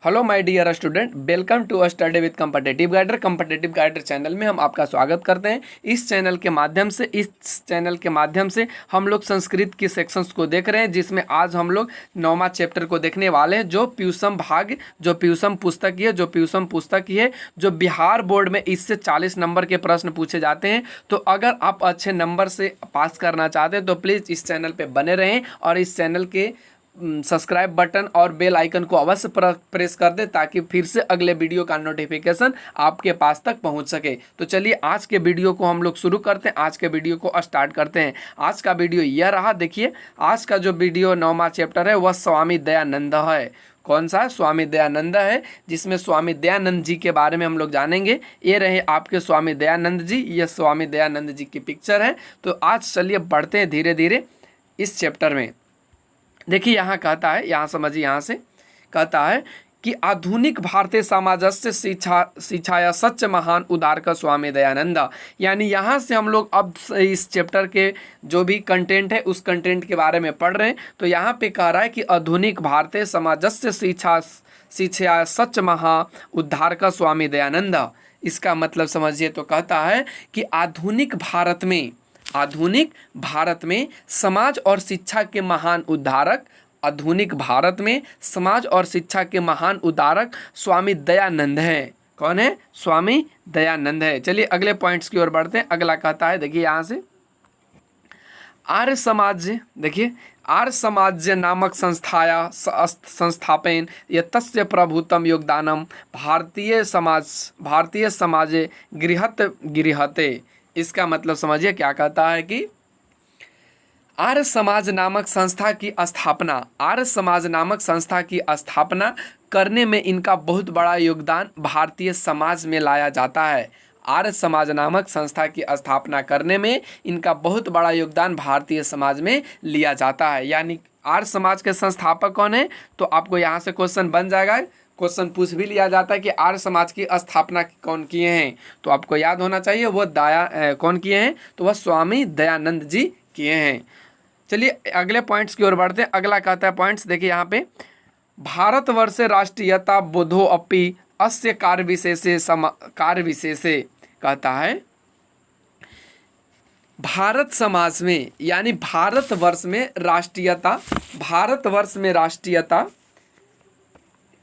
Hello my dear student, welcome to study with competitive guider channel में हम आपका स्वागत करते हैं। इस चैनल के माध्यम से हम लोग संस्कृत की सेक्शंस को देख रहे हैं, जिसमें आज हम लोग 9वां चैप्टर को देखने वाले हैं, जो प्यूसम पुस्तक की है, जो बिहार बोर्ड में इससे 40 नंबर के प्रश्न पूछे जाते हैं। तो अगर आप अच्छे नंबर से पास करना चाहते हैं तो प्लीज़ इस चैनल पर बने रहें और इस चैनल के सब्सक्राइब बटन और बेल आइकन को अवश्य प्रेस कर दे, ताकि फिर से अगले वीडियो का नोटिफिकेशन आपके पास तक पहुंच सके। तो चलिए आज के वीडियो को हम लोग शुरू करते हैं, आज के वीडियो को स्टार्ट करते हैं। आज का वीडियो यह रहा, देखिए आज का जो वीडियो 9वां चैप्टर है वह स्वामी दयानंद है। कौन सा है? स्वामी दयानंद है, जिसमें स्वामी दयानंद जी के बारे में हम लोग जानेंगे। ये रहे आपके स्वामी दयानंद जी, ये स्वामी दयानंद जी की पिक्चर है। तो आज चलिए बढ़ते हैं धीरे धीरे इस चैप्टर में। देखिए यहाँ कहता है, यहाँ समझिए, यहाँ से कहता है कि आधुनिक भारतीय समाजस्य शिक्षाया सच्च महान उदारक स्वामी दयानंद। यानी यहाँ से हम लोग अब इस चैप्टर के जो भी कंटेंट है उस कंटेंट के बारे में पढ़ रहे हैं। तो यहाँ पे कह रहा है कि आधुनिक भारतीय समाजस्य शिक्षाया सच्च महा उद्धारक स्वामी दयानंद। इसका मतलब समझिए। तो कहता है कि आधुनिक भारत में समाज और शिक्षा के महान उद्धारक, आधुनिक भारत में समाज और शिक्षा के महान उद्धारक स्वामी दयानंद हैं। कौन है? स्वामी दयानंद है। चलिए अगले पॉइंट्स की ओर बढ़ते हैं। अगला कहता है, देखिए यहाँ से, आर्य समाज, देखिए आर्य समाज नामक संस्थापन यस्य प्रभुतम योगदानम भारतीय समाजे गृहते। इसका मतलब समझिए क्या कहता है कि आर्य समाज नामक संस्था की स्थापना करने में इनका बहुत बड़ा योगदान भारतीय समाज में लाया जाता है। आर्य समाज नामक संस्था की स्थापना करने में इनका बहुत बड़ा योगदान भारतीय समाज में लिया जाता है। यानी आर्य समाज के संस्थापक कौन है? तो आपको यहाँ से क्वेश्चन बन जाएगा, क्वेश्चन पूछ भी लिया जाता है कि आर्य समाज की स्थापना कौन किए हैं। तो आपको याद होना चाहिए वो कौन किए हैं? तो वह स्वामी दयानंद जी किए हैं। चलिए अगले पॉइंट्स की ओर बढ़ते हैं। अगला कहता है पॉइंट्स, देखिए यहाँ पे, भारतवर्षे राष्ट्रीयता बोधो अपि अस्य कार्य विशेषे कहता है भारत समाज में, यानी भारतवर्ष में राष्ट्रीयता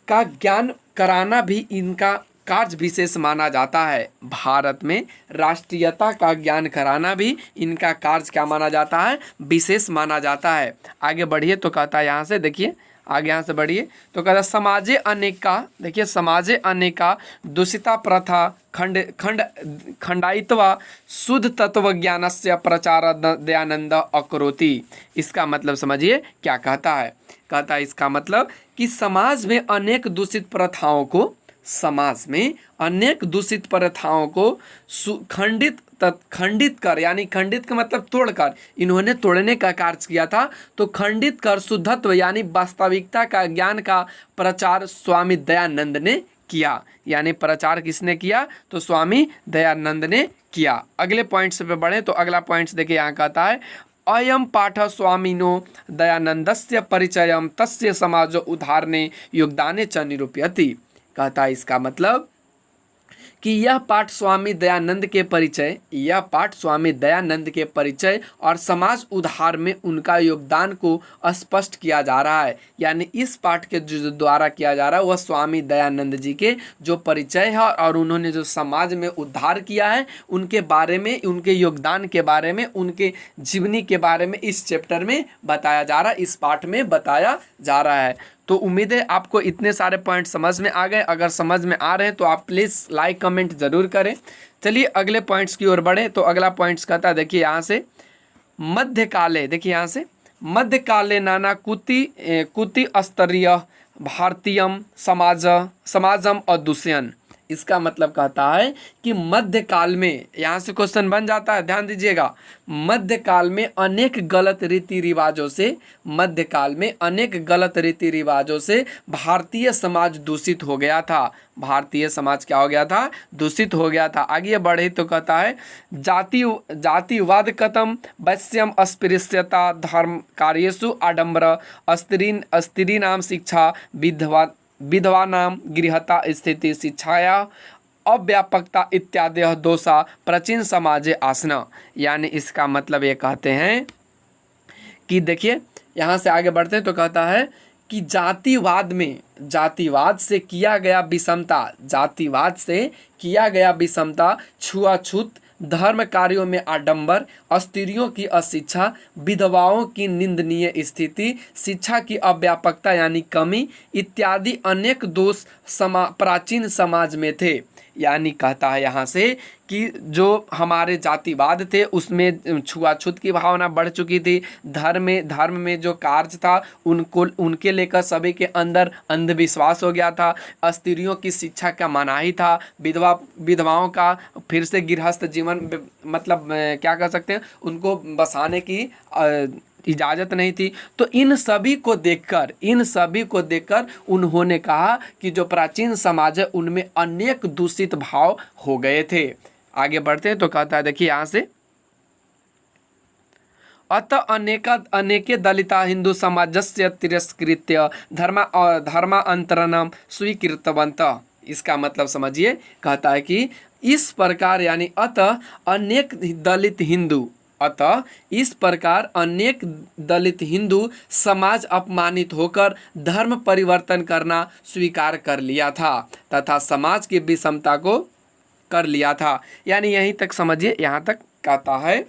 का ज्ञान कराना भी इनका कार्य विशेष माना जाता है। भारत में राष्ट्रीयता का ज्ञान कराना भी इनका कार्य क्या माना जाता है? विशेष माना जाता है। आगे बढ़िए तो कहता है यहाँ से, देखिए आगे यहाँ से बढ़िए तो कहता है समाजे अनेका, देखिए समाजे अनेका दूषिता प्रथा खंडायित्वा शुद्ध तत्व ज्ञान से प्रचार दयानंद अकरोति। इसका मतलब समझिए क्या कहता है? कहता है इसका मतलब कि समाज में अनेक दूषित प्रथाओं को खंडित कर, यानी खंडित का मतलब तोड़कर, इन्होंने तोड़ने का कार्य किया था। तो खंडित कर शुद्धत्व यानी वास्तविकता का ज्ञान का प्रचार स्वामी दयानंद ने किया। यानी प्रचार किसने किया? तो स्वामी दयानंद ने किया। अगले पॉइंट्स पे बढ़े तो अगला पॉइंट्स देखिए यहाँ कहता है, अयम पाठ स्वामिनो दयानंदस्य परिचयम तस्य समाज उद्धारणे योगदाने च निरूपयति। कहता है इसका मतलब कि यह पाठ स्वामी दयानंद के परिचय और समाज उद्धार में उनका योगदान को स्पष्ट किया जा रहा है। यानी इस पाठ के जो द्वारा किया जा रहा है वह स्वामी दयानंद जी के जो परिचय है और उन्होंने जो समाज में उद्धार किया है उनके बारे में, उनके योगदान के बारे में, उनके जीवनी के बारे में इस चैप्टर में बताया जा रहा है, इस पाठ में बताया जा रहा है। तो उम्मीद है आपको इतने सारे पॉइंट समझ में आ गए। अगर समझ में आ रहे हैं तो आप प्लीज़ लाइक कमेंट ज़रूर करें। चलिए अगले पॉइंट्स की ओर बढ़ें तो अगला पॉइंट्स कहता है, देखिए यहाँ से, मध्यकाले, देखिए यहाँ से, मध्यकाले नाना कुति स्तरीय भारतीयम समाजम अदुष्यन। इसका मतलब कहता है कि मध्यकाल में, यहाँ से क्वेश्चन बन जाता है, ध्यान दीजिएगा, मध्यकाल में अनेक गलत रीति रिवाजों से भारतीय समाज दूषित हो गया था। भारतीय समाज क्या हो गया था? दूषित हो गया था। आगे बढ़े तो कहता है, जातिवाद कथम वैश्यम अस्पृश्यता धर्म कार्यसु आडंबर स्त्रीणाम शिक्षा विधवा विधवा नाम गृहता स्थिति शिक्षाया अव्यापकता इत्यादि दोषा प्राचीन समाजे आसना। यानी इसका मतलब ये कहते हैं कि देखिए यहाँ से आगे बढ़ते हैं तो कहता है कि जातिवाद से किया गया विषमता, छुआछूत, धर्म कार्यों में आडंबर, स्त्रियों की अशिक्षा, विधवाओं की निंदनीय स्थिति, शिक्षा की अव्यापकता यानी कमी इत्यादि अनेक दोष प्राचीन समाज में थे। यानी कहता है यहाँ से कि जो हमारे जातिवाद थे उसमें छुआछूत की भावना बढ़ चुकी थी, धर्म में जो कार्य था उनके लेकर सभी के अंदर अंधविश्वास हो गया था, स्त्रियों की शिक्षा का मनाही था, विधवाओं का फिर से गृहस्थ जीवन मतलब क्या कह सकते हैं उनको बसाने की इजाज़त नहीं थी। तो इन सभी को देखकर उन्होंने कहा कि जो प्राचीन समाज है उनमें अनेक दूषित भाव हो गए थे। आगे बढ़ते हैं तो कहता है देखिए यहाँ से, अतः अनेके दलिता हिंदू समाजस्य तिरस्कृत्य धर्मांतरणम स्वीकृतवन्तः। इसका मतलब समझिए, कहता है कि इस प्रकार यानी इस प्रकार अनेक दलित हिंदू समाज अपमानित होकर धर्म परिवर्तन करना स्वीकार कर लिया था तथा समाज की विषमता को कर लिया था। यानी यहीं तक समझिए, यहाँ तक कहता है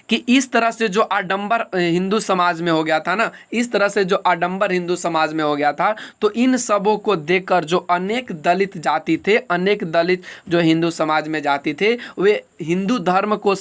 कि इस तरह से जो आडंबर हिंदू समाज में हो गया था ना, तो इन सबों को देखकर जो अनेक दलित जाति थे, अनेक दलित जो हिंदू समाज में जाति थे, वे हिंदू धर्म को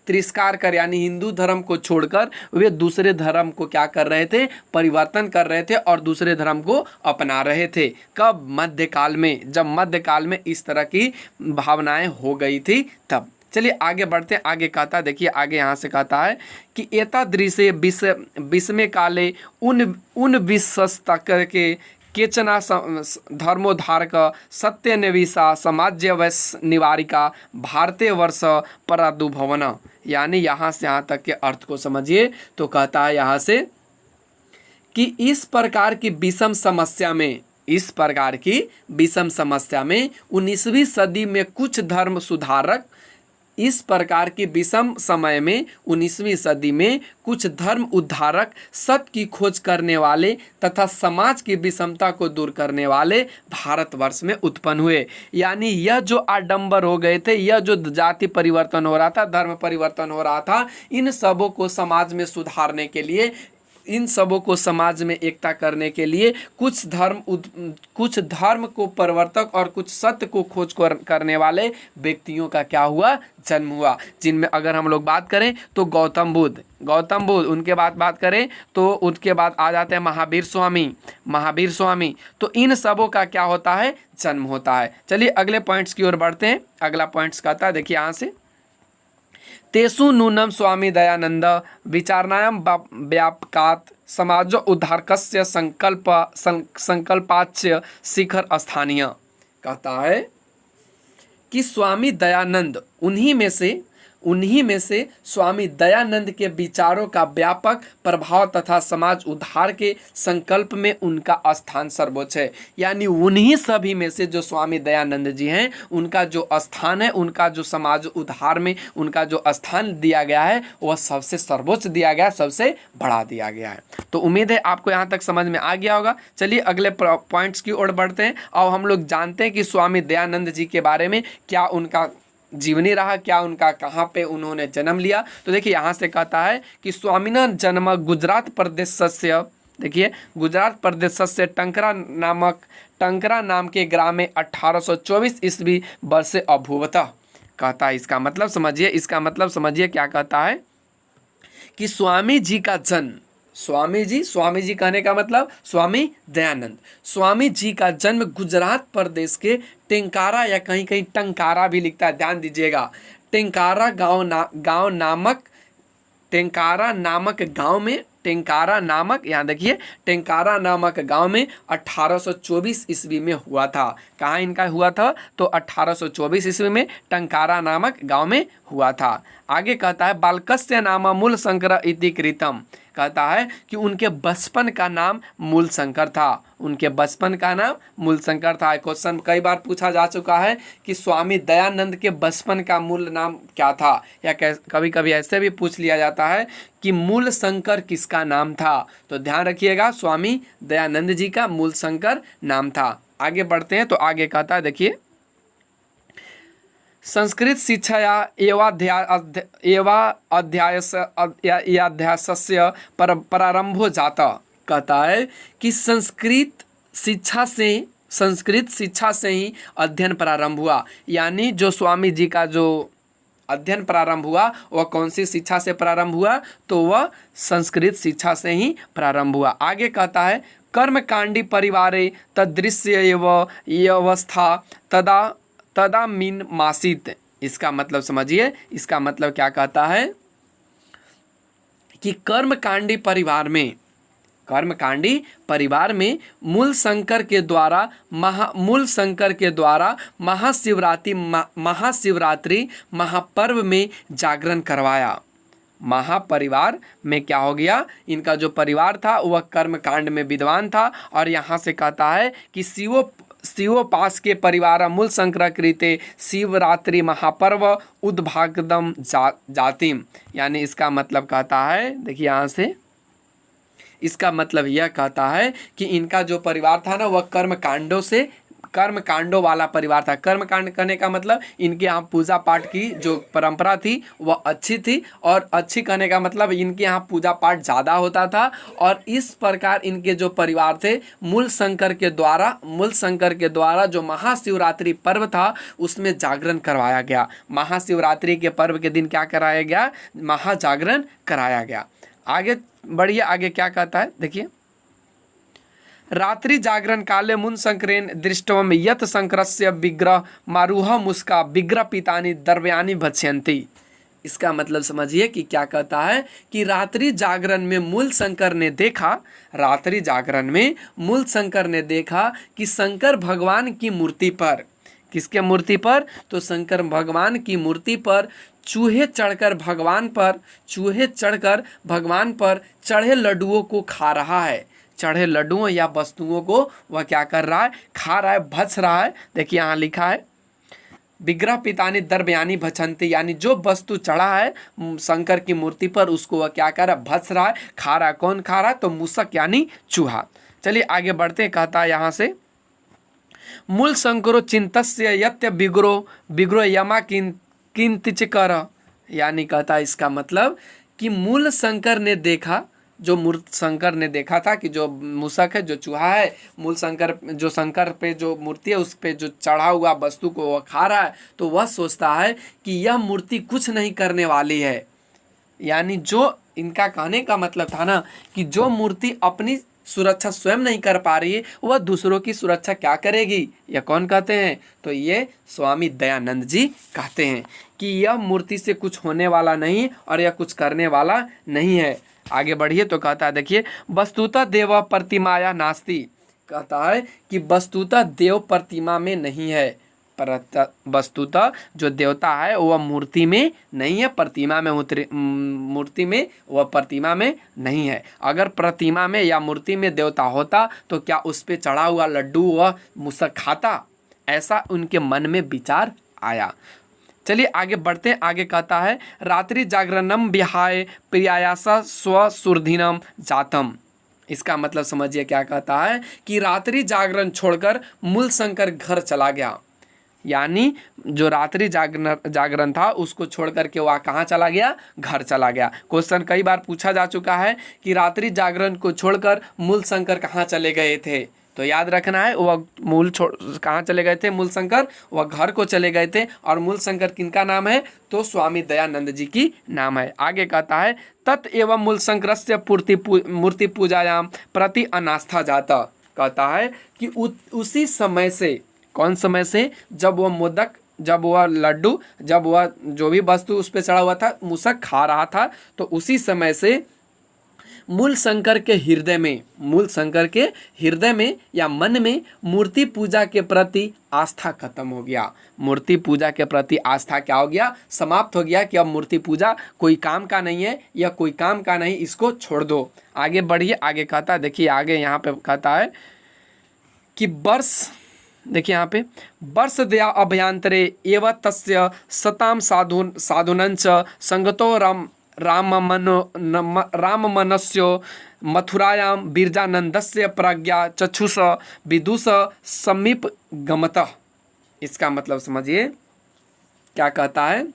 तिरस्कार कर यानी हिंदू धर्म को छोड़कर वे दूसरे धर्म को क्या कर रहे थे, परिवर्तन कर रहे थे और दूसरे धर्म को अपना रहे थे। कब? मध्यकाल में, जब मध्यकाल में इस तरह की भावनाएं हो गई थी तब। चलिए आगे बढ़ते हैं। आगे कहता है देखिए, आगे यहाँ से कहता है कि एतादृशे विस्मय काले उन विश्वस्तक के केचना धर्मोद्धारक सत्यनिवेशा समाज्यवश निवारिका भारतीय वर्ष प्रादुर्भवन। यानी यहाँ से यहाँ तक के अर्थ को समझिए तो कहता है यहाँ से कि इस प्रकार की विषम समस्या में 19वीं सदी में कुछ धर्म सुधारक इस प्रकार की विषम समय में 19वीं सदी में कुछ धर्म उद्धारक, सत्य की खोज करने वाले तथा समाज की विषमता को दूर करने वाले भारतवर्ष में उत्पन्न हुए। यानी यह जो आडंबर हो गए थे, यह जो जाति परिवर्तन हो रहा था, धर्म परिवर्तन हो रहा था, इन सबों को समाज में सुधारने के लिए, इन सबों को समाज में एकता करने के लिए कुछ धर्म को परिवर्तक और कुछ सत्य को खोज करने वाले व्यक्तियों का क्या हुआ, जन्म हुआ। जिनमें अगर हम लोग बात करें तो गौतम बुद्ध, उनके बाद बात करें तो उनके बाद आ जाते हैं महावीर स्वामी। तो इन सबों का क्या होता है, जन्म होता है। चलिए अगले पॉइंट्स की ओर बढ़ते हैं। अगला पॉइंट्स कहता है देखिए यहाँ से, तेसु नूनम स्वामी दयानंद विचारणायां व्यापकात् समाज उद्धारकस्य संकल्पाच्य शिखर स्थानीय। कहता है कि स्वामी दयानंद उन्हीं में से स्वामी दयानंद के विचारों का व्यापक प्रभाव तथा समाज उद्धार के संकल्प में उनका स्थान सर्वोच्च है। यानी उन्हीं सभी में से जो स्वामी दयानंद जी हैं, उनका जो स्थान है, उनका जो समाज उद्धार में उनका जो स्थान दिया गया है वह सबसे सर्वोच्च दिया गया है, सबसे बड़ा दिया गया है। तो उम्मीद है आपको यहाँ तक समझ में आ गया होगा। चलिए अगले पॉइंट्स की ओर बढ़ते हैं और हम लोग जानते हैं कि स्वामी दयानंद जी के बारे में क्या उनका जीवनी रहा, क्या उनका कहाँ पे उन्होंने जन्म लिया। तो देखिए यहाँ से कहता है कि स्वामिना जन्म गुजरात प्रदेशस्य, देखिए गुजरात प्रदेशस्य टंकरा नाम के ग्राम में 1824 ईस्वी वर्षे अभूवतः। कहता है इसका मतलब समझिए क्या कहता है कि स्वामी जी का जन्म, स्वामी जी कहने का मतलब स्वामी दयानंद, स्वामी जी का जन्म गुजरात प्रदेश के टेंकारा या कहीं कहीं टंकारा भी लिखता है, ध्यान दीजिएगा, टेंकारा नामक यहाँ देखिए टेंकारा नामक गांव में 1824 ईस्वी में हुआ था। कहाँ इनका हुआ था, तो 1824 ईस्वी में टंकारा नामक गांव में हुआ था। आगे कहता है बालकस्य नाम मूल शंकर इति कृतम। कहता है कि उनके बचपन का नाम मूलशंकर था। उनके बचपन का नाम मूलशंकर था। क्वेश्चन कई बार पूछा जा चुका है कि स्वामी दयानंद के बचपन का मूल नाम क्या था, या कभी कभी ऐसे भी पूछ लिया जाता है कि मूलशंकर किसका नाम था। तो ध्यान रखिएगा, स्वामी दयानंद जी का मूलशंकर नाम था। आगे बढ़ते हैं तो आगे कहता है, देखिए, संस्कृत शिक्षाया अध्यायस्य प्रारंभो जाता। कहता है कि संस्कृत शिक्षा से ही अध्ययन प्रारंभ हुआ। यानी जो स्वामी जी का जो अध्ययन प्रारंभ हुआ वह कौन सी शिक्षा से प्रारंभ हुआ, तो वह संस्कृत शिक्षा से ही प्रारंभ हुआ। आगे कहता है, कर्मकांडी परिवारे तदृश्य एव अवस्था तदा मीन मासित। इसका मतलब समझिए, इसका मतलब क्या कहता है कि कर्मकांडी परिवार में मूलशंकर के द्वारा महाशिवरात्रि महापर्व में जागरण करवाया। महापरिवार में क्या हो गया, इनका जो परिवार था वह कर्मकांड में विद्वान था। और यहाँ से कहता है कि शिवोपास के परिवार मूलशंकर कृते शिवरात्रि महापर्व उद्भागदम जातिम। यानी इसका मतलब कहता है, देखिए यहाँ से इसका मतलब यह कहता है कि इनका जो परिवार था ना वह कर्मकांडों वाला परिवार था। कर्मकांड करने का मतलब इनके यहाँ पूजा पाठ की जो परंपरा थी वह अच्छी थी, और अच्छी करने का मतलब इनके यहाँ पूजा पाठ ज़्यादा होता था। और इस प्रकार इनके जो परिवार थे मूलशंकर के द्वारा जो महाशिवरात्रि पर्व था उसमें जागरण करवाया गया। महाशिवरात्रि के पर्व के दिन क्या कराया गया, महाजागरण कराया गया। आगे बढ़िए, आगे क्या कहता है, देखिए, रात्रि जागरण काले मूलशंकरेण दृष्टवम यत शंकरस्य विग्रह मारुह मुस्का विग्रह पितानि द्रव्यानि भक्ष्यन्ति। इसका मतलब समझिए कि क्या कहता है कि रात्रि जागरण में मूलशंकर ने देखा कि शंकर भगवान की मूर्ति पर, किसके मूर्ति पर, तो शंकर भगवान की मूर्ति पर चूहे चढ़कर भगवान पर चढ़े लड्डुओं को खा रहा है। चढ़े लड्डुओं या वस्तुओं को वह क्या कर रहा है, खा रहा है, भक्ष रहा है। देखिए यहाँ लिखा है विग्रह पितानी द्रव्यानि भक्षन्ति, यानी जो वस्तु चढ़ा है शंकर की मूर्ति पर उसको वह क्या कर रहा है, भक्ष रहा है, खा रहा है। कौन खा रहा है, तो मूषक यानी चूहा। चलिए आगे बढ़ते हैं, कहता है यहाँ से, मूल शंकरो चिंतस्य यत्य बिग्रो यमा किंतिचकर। यानी कहता है इसका मतलब कि मूल शंकर ने देखा, जो शंकर ने देखा था कि जो मूषक है, जो चूहा है, मूल शंकर जो शंकर पे जो मूर्ति है उस पे जो चढ़ा हुआ वस्तु को वह खा रहा है, तो वह सोचता है कि यह मूर्ति कुछ नहीं करने वाली है। यानी जो इनका कहने का मतलब था ना कि जो मूर्ति अपनी सुरक्षा स्वयं नहीं कर पा रही है वह दूसरों की सुरक्षा क्या करेगी, यह कौन कहते हैं, तो ये स्वामी दयानंद जी कहते हैं कि यह मूर्ति से कुछ होने वाला नहीं और यह कुछ करने वाला नहीं है। आगे बढ़िए तो कहता है, देखिए, वस्तुतः देव प्रतिमाया नास्ति। कहता है कि वस्तुतः देव प्रतिमा में नहीं है, वस्तुतः जो देवता है वह मूर्ति में नहीं है, प्रतिमा में मूर्ति में वह प्रतिमा में नहीं है। अगर प्रतिमा में या मूर्ति में देवता होता तो क्या उस पर चढ़ा हुआ लड्डू वह मूषक खाता, ऐसा उनके मन में विचार आया। चलिए आगे बढ़ते हैं, आगे कहता है, रात्रि जागरणम विहाय प्रियायासा स्वसुरधीनम जातम। इसका मतलब समझिए क्या कहता है कि रात्रि जागरण छोड़कर मूलशंकर घर चला गया। यानी जो रात्रि जागरण था उसको छोड़ करके वह कहाँ चला गया, घर चला गया। क्वेश्चन कई बार पूछा जा चुका है कि रात्रि जागरण को छोड़कर मूलशंकर कहाँ चले गए थे, तो याद रखना है वह कहाँ चले गए थे मूलशंकर, वह घर को चले गए थे। और मूलशंकर किनका नाम है, तो स्वामी दयानंद जी की नाम है। आगे कहता है, तत् एवं मूलशंकरस्य मूर्ति पूजायाम प्रति अनास्था जाता। कहता है कि उसी समय से, कौन समय से, जब वह मोदक, जब वह लड्डू, जब वह जो भी वस्तु उस पर चढ़ा हुआ था मूषक खा रहा था, तो उसी समय से मूल शंकर के हृदय में, मूल शंकर के हृदय में या मन में मूर्ति पूजा के प्रति आस्था खत्म हो गया। मूर्ति पूजा के प्रति आस्था क्या हो गया? समाप्त हो गया कि अब मूर्ति पूजा कोई काम का नहीं है या कोई काम का नहीं, इसको छोड़ दो। आगे बढ़िए, आगे कहता है, देखिए आगे यहाँ पे कहता है कि वर्ष, देखिए यहाँ पे वर्ष दया अभ्यंतरे एव तस्य सताम साधुनंच संगतो राममनस्यो मथुरायां बिरजानंदस्य प्रज्ञा चक्षुष विदुष समीप गमतः। इसका मतलब समझिए क्या कहता है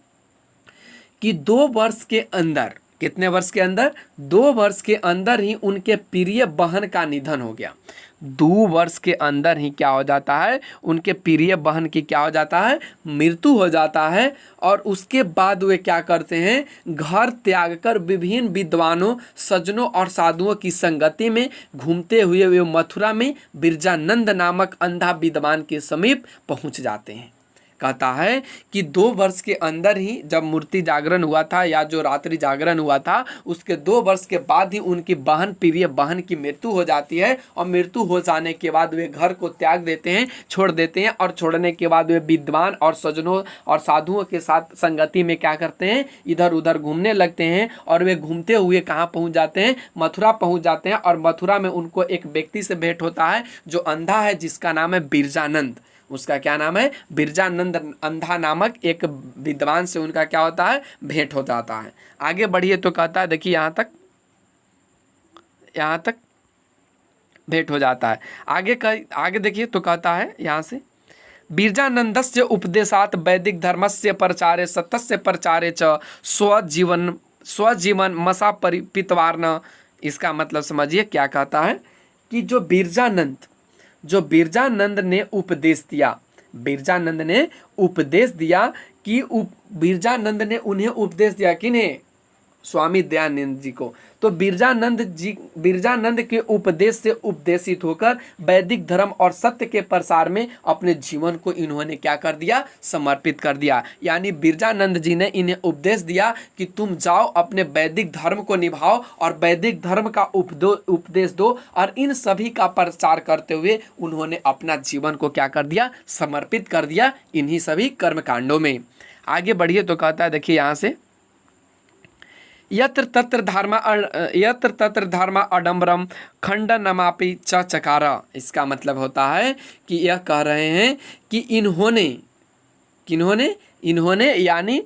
कि 2 वर्ष के अंदर, कितने वर्ष के अंदर? 2 वर्ष के अंदर ही उनके प्रिय बहन का निधन हो गया। 2 वर्ष के अंदर ही क्या हो जाता है? उनके प्रिय बहन की क्या हो जाता है? मृत्यु हो जाता है। और उसके बाद वे क्या करते हैं? घर त्याग कर विभिन्न विद्वानों, सज्जनों और साधुओं की संगति में घूमते हुए वे मथुरा में बिरजानंद नामक अंधा विद्वान के समीप पहुंच जाते हैं। कहता है कि 2 वर्ष के अंदर ही जब मूर्ति जागरण हुआ था या जो रात्रि जागरण हुआ था, उसके 2 वर्ष के बाद ही उनकी बहन, प्रिय बहन की मृत्यु हो जाती है। और मृत्यु हो जाने के बाद वे घर को त्याग देते हैं, छोड़ देते हैं। और छोड़ने के बाद वे विद्वान और सज्जनों और साधुओं के साथ संगति में क्या करते हैं? इधर उधर घूमने लगते हैं। और वे घूमते हुए कहाँ पहुँच जाते हैं? मथुरा पहुँच जाते हैं। और मथुरा में उनको एक व्यक्ति से भेंट होता है जो अंधा है, जिसका नाम है बिरजानंद। उसका क्या नाम है? बिरजानंद अंधा नामक एक विद्वान से उनका क्या होता है? भेंट हो जाता है। आगे बढ़िए तो कहता है, देखिए यहाँ तक भेंट हो जाता है। आगे देखिए तो कहता है यहाँ से, बिरजानंदस्य उपदेशात वैदिक धर्मस्य प्रचारे सत्यस्य प्रचारे च स्वजीवन मसा परिपितवार्न। इसका मतलब समझिए क्या कहता है कि जो बिरजानंद ने उपदेश दिया, बिरजानंद ने उपदेश दिया कि बिरजानंद ने उन्हें उपदेश दिया, किन्हें? स्वामी दयानंद जी को। तो बिरजानंद के उपदेश से उपदेशित होकर वैदिक धर्म और सत्य के प्रसार में अपने जीवन को इन्होंने क्या कर दिया? समर्पित कर दिया। यानी बिरजानंद जी ने इन्हें उपदेश दिया कि तुम जाओ अपने वैदिक धर्म को निभाओ और वैदिक धर्म का उपदेश दो। और इन सभी का प्रचार करते हुए उन्होंने अपना जीवन को क्या कर दिया? समर्पित कर दिया इन्हीं सभी कर्मकांडों में। आगे बढ़िए तो कहता है, देखिए यहाँ से, यत्र तत्र धर्मा अडम्बरम खंडनमापि च चकार। इसका मतलब होता है कि यह कह रहे हैं कि इन्होंने यानी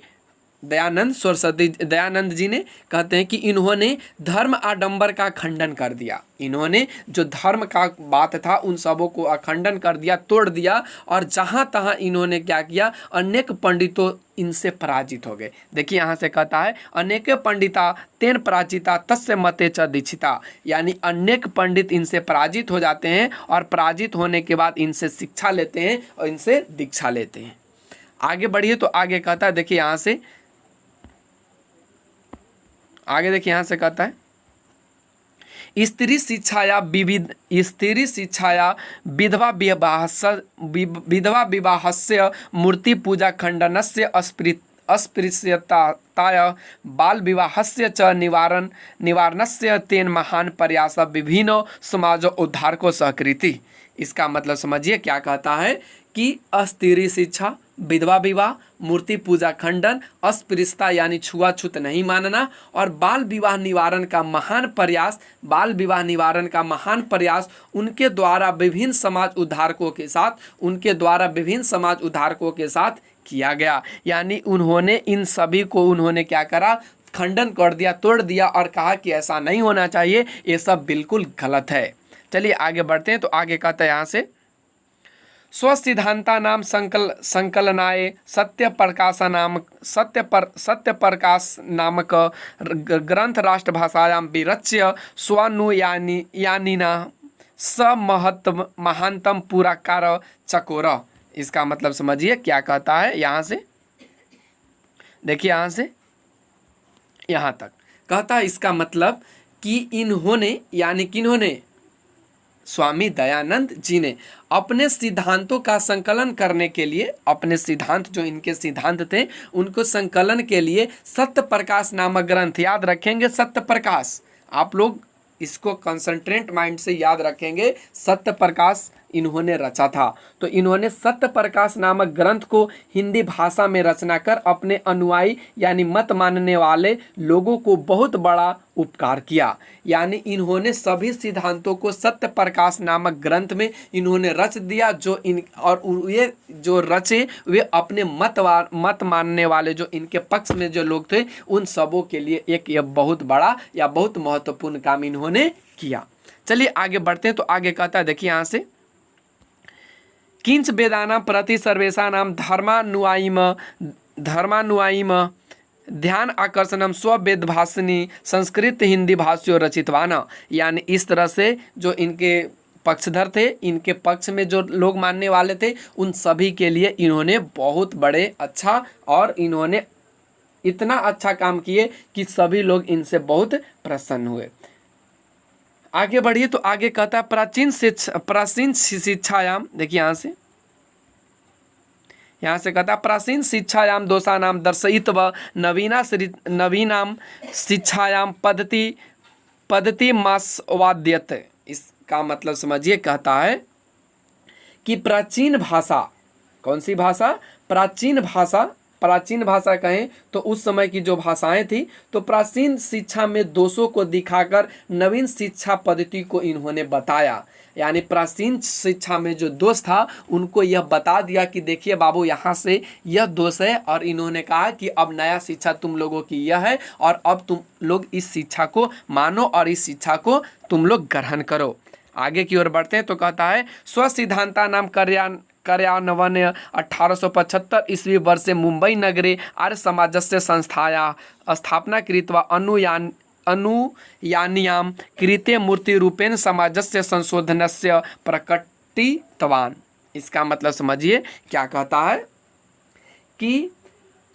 दयानंद जी ने कहते हैं कि इन्होंने धर्म आडंबर का खंडन कर दिया। इन्होंने जो धर्म का बात था उन सबों को अखंडन कर दिया, तोड़ दिया। और जहाँ तहाँ इन्होंने क्या किया? अनेक पंडितों इनसे पराजित हो गए। देखिए यहाँ से कहता है, अनेक पंडिता तेन पराजिता तस्य मते च दीक्षिता। यानी अनेक पंडित इनसे पराजित हो जाते हैं और पराजित होने के बाद इनसे शिक्षा लेते हैं और इनसे दीक्षा लेते हैं। आगे बढ़िए तो आगे कहता है, देखिए यहाँ से आगे देखिए यहाँ से कहता है, स्त्री शिक्षाया विधवा विवाहस्य मूर्ति पूजा खंडनस्य अस्पृश्यताय बाल विवाहस्य च निवारणस्य तेन महान प्रयास विभिन्न समाज उद्धारको सहकृति। इसका मतलब समझिए क्या कहता है कि अस्त्री शिक्षा, विधवा विवाह, मूर्ति पूजा खंडन, अस्पृश्यता यानी छुआछूत नहीं मानना और बाल विवाह निवारण का महान प्रयास उनके द्वारा विभिन्न समाज उद्धारकों के साथ किया गया। यानी उन्होंने इन सभी को उन्होंने क्या करा? खंडन कर दिया, तोड़ दिया और कहा कि ऐसा नहीं होना चाहिए, ये सब बिल्कुल गलत है। चलिए आगे बढ़ते हैं तो आगे कहता है यहाँ से, स्वसिद्धांता नाम संकलनाय सत्य प्रकाश नामक ग्रंथ राष्ट्रभाषायां विरच्य स्वानुयानिना स महानतम पुरस्कार चकोर। इसका मतलब समझिए क्या कहता है यहाँ से, देखिए यहाँ से यहाँ तक कहता है। इसका मतलब कि इन्होंने यानी किन्होंने? स्वामी दयानंद जी ने अपने सिद्धांतों का संकलन करने के लिए, अपने सिद्धांत जो इनके सिद्धांत थे उनको संकलन के लिए सत्य प्रकाश नामक ग्रंथ, याद रखेंगे सत्य प्रकाश, आप लोग इसको कंसंट्रेट माइंड से याद रखेंगे, सत्य प्रकाश इन्होंने रचा था। तो इन्होंने सत्य प्रकाश नामक ग्रंथ को हिंदी भाषा में रचना कर अपने अनुयायी यानी मत मानने वाले लोगों को बहुत बड़ा उपकार किया। यानी इन्होंने सभी सिद्धांतों को सत्य प्रकाश नामक ग्रंथ में इन्होंने रच दिया, जो इन और ये जो रचे वे अपने मत मानने वाले जो इनके पक्ष में जो लोग थे उन सबों के लिए एक यह बहुत बड़ा या बहुत महत्वपूर्ण काम इन्होंने किया। चलिए आगे बढ़ते हैं। तो आगे कहता है, देखिए यहाँ से, किंच वेदानां प्रति सर्वेषाणां धर्मानुयायिम ध्यान आकर्षणम स्ववेद भाषिणी संस्कृत हिंदी भाष्यो रचितवान। यानी इस तरह से जो इनके पक्षधर थे, इनके पक्ष में जो लोग मानने वाले थे, उन सभी के लिए इन्होंने बहुत बड़े अच्छा और इन्होंने इतना अच्छा काम किए कि सभी लोग इनसे बहुत प्रसन्न हुए। आगे बढ़िए। तो आगे कहता है, प्राचीन शिक्षायाम, देखिए यहाँ से कहता है, प्राचीन शिक्षायाम दोषानाम दर्शयित्वा नवीनाम शिक्षायाम पद्धति मास्वाद्यत। इसका मतलब समझिए, कहता है कि प्राचीन भाषा, कौन सी भाषा? प्राचीन भाषा कहें तो उस समय की जो भाषाएं थी, तो प्राचीन शिक्षा में दोषों को दिखाकर नवीन शिक्षा पद्धति को इन्होंने बताया। यानी प्राचीन शिक्षा में जो दोष था उनको यह बता दिया कि देखिए बाबू, यहाँ से यह दोष है, और इन्होंने कहा कि अब नया शिक्षा तुम लोगों की यह है और अब तुम लोग इस शिक्षा को मानो और इस शिक्षा को तुम लोग ग्रहण करो। आगे की ओर बढ़ते हैं। तो कहता है, स्वसिद्धांता नाम कार्यान्वयन 1875 ईस्वी वर्षे मुंबई नगरे आर्य समाजस्य संस्थाया स्थापना कृत्वा अनुयान्यां कृते मूर्तिरूपेण समाजस्य संशोधनस्य प्रकटितवान्। इसका मतलब समझिए क्या कहता है कि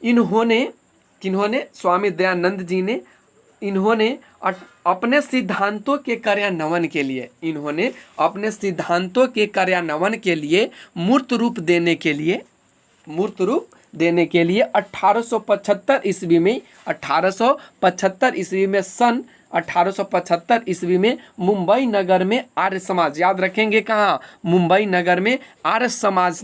किन्होंने स्वामी दयानंद जी ने अपने सिद्धांतों के कार्यान्वयन के लिए मूर्त रूप देने के लिए 1875 ईस्वी में मुंबई नगर में आर्य समाज, याद रखेंगे कहाँ? मुंबई नगर में आर्य समाज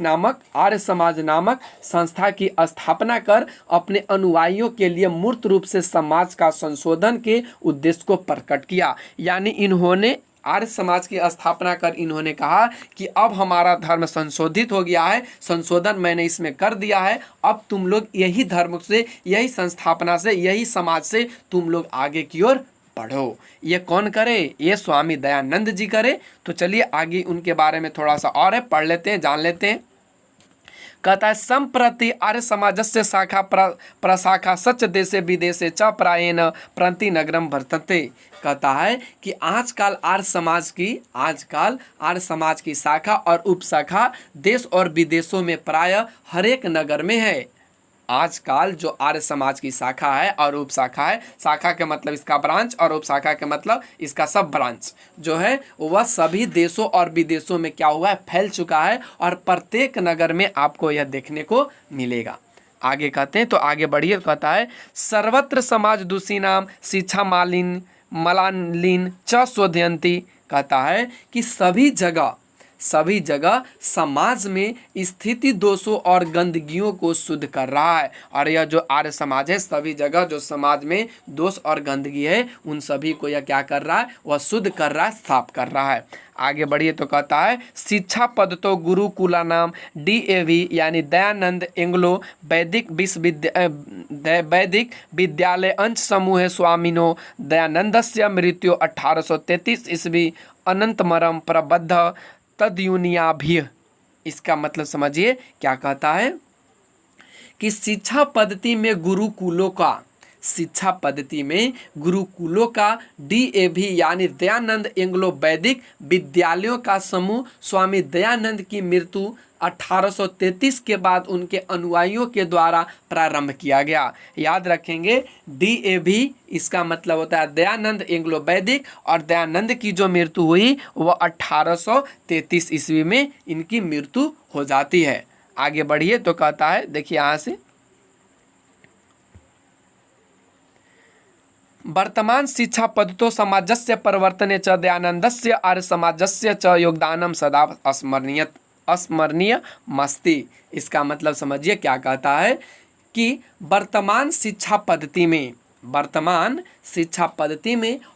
नामक संस्था की स्थापना कर अपने अनुयायियों के लिए मूर्त रूप से समाज का संशोधन के उद्देश्य को प्रकट किया। यानी इन्होंने आर्य समाज की स्थापना कर इन्होंने कहा कि अब हमारा धर्म संशोधित हो गया है, संशोधन मैंने इसमें कर दिया है, अब तुम लोग यही धर्म से, यही संस्थापना से, यही समाज से तुम लोग आगे की ओर बढ़ो। ये कौन करे? ये स्वामी दयानंद जी करे। तो चलिए आगे उनके बारे में थोड़ा सा और है, पढ़ लेते हैं, जान लेते हैं। कहता है, संप्रति आर्य समाजस्य शाखा प्रशाखा सच देशे विदेशे च प्रायेण प्रति नगरम वर्तते। कहता है कि आजकल आर्य समाज की शाखा और उपशाखा देश और विदेशों में प्राय हर एक नगर में है। आजकल जो आर्य समाज की शाखा है और उपशाखा है, शाखा के मतलब इसका ब्रांच और उपशाखा के मतलब इसका सब ब्रांच जो है, वह सभी देशों और विदेशों में क्या हुआ है? फैल चुका है, और प्रत्येक नगर में आपको यह देखने को मिलेगा। आगे कहते हैं, तो आगे बढ़िए। कहता है, सर्वत्र समाज दूषिणाम शिक्षा मलालिन च शोधयन्ति। कहता है कि सभी जगह समाज में स्थिति दोषों और गंदगियों को शुद्ध कर रहा है। और यह जो आर्य समाज है, सभी जगह जो समाज में दोष और गंदगी है उन सभी को यह क्या कर रहा है? वह शुद्ध कर रहा है, साफ कर रहा है। आगे बढ़िए। तो कहता है, शिक्षा पद तो गुरुकुला नाम DAV यानी दयानंद एंग्लो वैदिक विद्यालय अंश समूह स्वामिनो दयानंदस्य मृत्यु 1833 ईस्वी अनंतमरम प्रबद्ध तद्युनिया भी। इसका मतलब समझिए क्या कहता है कि शिक्षा पद्धति में गुरुकुलों का DAV यानी दयानंद एंग्लो वैदिक विद्यालयों का समूह स्वामी दयानंद की मृत्यु 1833 के बाद उनके अनुयायियों के द्वारा प्रारंभ किया गया। याद रखेंगे, DAV इसका मतलब होता है दयानंद एंग्लो वैदिक, और दयानंद की जो मृत्यु हुई वह 1833 ईस्वी में इनकी मृत्यु हो जाती है। आगे बढ़िए। तो कहता है, देखिए यहाँ से, वर्तमान शिक्षा पद्धतो समाजस्य परिवर्तने च दयानन्दस्य आर्य समाजस्य च योगदानम सदा स्मरणीयमस्ति। इसका मतलब समझिए क्या कहता है कि वर्तमान शिक्षा पद्धति में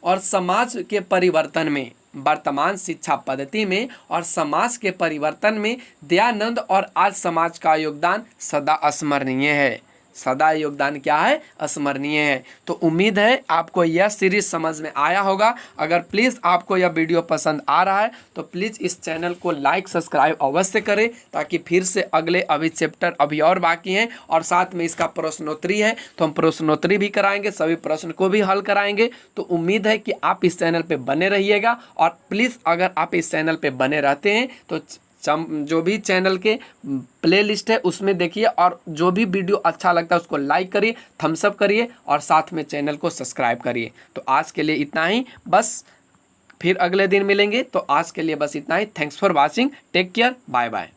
और समाज के परिवर्तन में, वर्तमान शिक्षा पद्धति में और समाज के परिवर्तन में दयानंद और आर्य समाज का योगदान सदा स्मरणीय है। सदा योगदान क्या है? स्मरणीय है। तो उम्मीद है आपको यह सीरीज समझ में आया होगा। अगर प्लीज़ आपको यह वीडियो पसंद आ रहा है तो प्लीज़ इस चैनल को लाइक सब्सक्राइब अवश्य करें, ताकि फिर से अगले अभी चैप्टर अभी और बाकी हैं और साथ में इसका प्रश्नोत्तरी है तो हम प्रश्नोत्तरी भी कराएंगे, सभी प्रश्न को भी हल कराएंगे। तो उम्मीद है कि आप इस चैनल पर बने रहिएगा और प्लीज़ अगर आप इस चैनल पर बने रहते हैं तो जो भी चैनल के प्लेलिस्ट है उसमें देखिए और जो भी वीडियो अच्छा लगता है उसको लाइक करिए, थम्स अप करिए और साथ में चैनल को सब्सक्राइब करिए। तो आज के लिए इतना ही, बस फिर अगले दिन मिलेंगे। तो आज के लिए बस इतना ही। Thanks for watching, take care, bye bye.